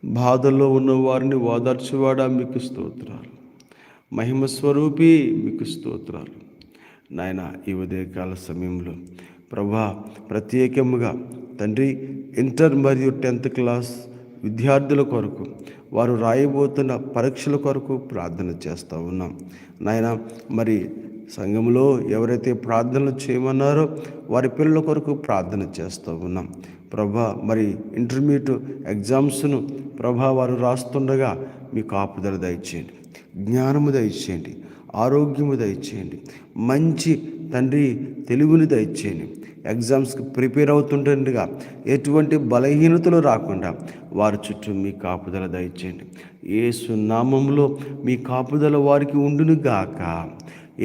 బాధల్లో ఉన్న వారిని ఓదార్చువాడా మీకు స్తోత్రాలు. మహిమ స్వరూపి మీకు స్తోత్రాలు. నాయన ఈ ఉదయకాల సమయంలో ప్రభా ప్రత్యేకముగా తండ్రి ఇంటర్ మరియు 10th క్లాస్ విద్యార్థుల కొరకు వారు రాయబోతున్న పరీక్షల కొరకు ప్రార్థన చేస్తూ ఉన్నాం. నాయన మరి సంఘంలో ఎవరైతే ప్రార్థనలు చేయమన్నారో వారి పిల్లల కొరకు ప్రార్థన చేస్తూ ఉన్నాం. ప్రభా మరి ఇంటర్మీడియట్ ఎగ్జామ్స్ను ప్రభా వారు రాస్తుండగా మీ కాపుదల దయచేయండి, జ్ఞానము దయచేయండి, ఆరోగ్యము దయచేయండి, మంచి తండ్రి తెలివిని దయచేయండి. ఎగ్జామ్స్కి ప్రిపేర్ అవుతుండగా ఎటువంటి బలహీనతలు రాకుండా వారి చుట్టూ మీ కాపుదల దయచేయండి. యేసు నామములో మీ కాపుదల వారికి ఉండును గాక.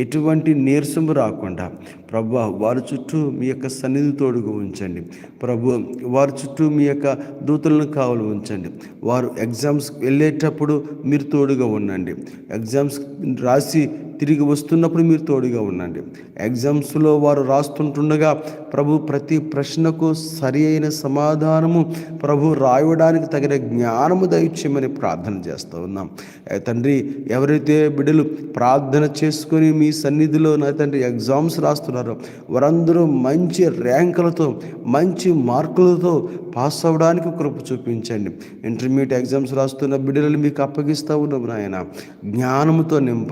ఎటువంటి నీరసము రాకుండా ప్రభు వారి చుట్టూ మీ యొక్క సన్నిధి తోడుగా ఉంచండి. ప్రభు వారి చుట్టూ మీ యొక్క దూతలను కావలు ఉంచండి. వారు ఎగ్జామ్స్కి వెళ్ళేటప్పుడు మీరు తోడుగా ఉండండి. ఎగ్జామ్స్ రాసి తిరిగి వస్తున్నప్పుడు మీరు తోడుగా ఉండండి. ఎగ్జామ్స్లో వారు రాస్తుంటుండగా ప్రభు ప్రతి ప్రశ్నకు సరి అయిన సమాధానము ప్రభు రాయడానికి తగిన జ్ఞానము దయచేయమని ప్రార్థన చేస్తూ ఉన్నాం. తండ్రి ఎవరైతే బిడ్డలు ప్రార్థన చేసుకొని మీ సన్నిధిలో నా తండ్రి ఎగ్జామ్స్ రాస్తున్నారో వారందరూ మంచి ర్యాంకులతో మంచి మార్కులతో పాస్ అవ్వడానికి కృప చూపించండి. ఇంటర్మీడియట్ ఎగ్జామ్స్ రాస్తున్న బిడ్డలను మీకు అప్పగిస్తూ ఉన్నాం నాయన. జ్ఞానంతో నింపండి.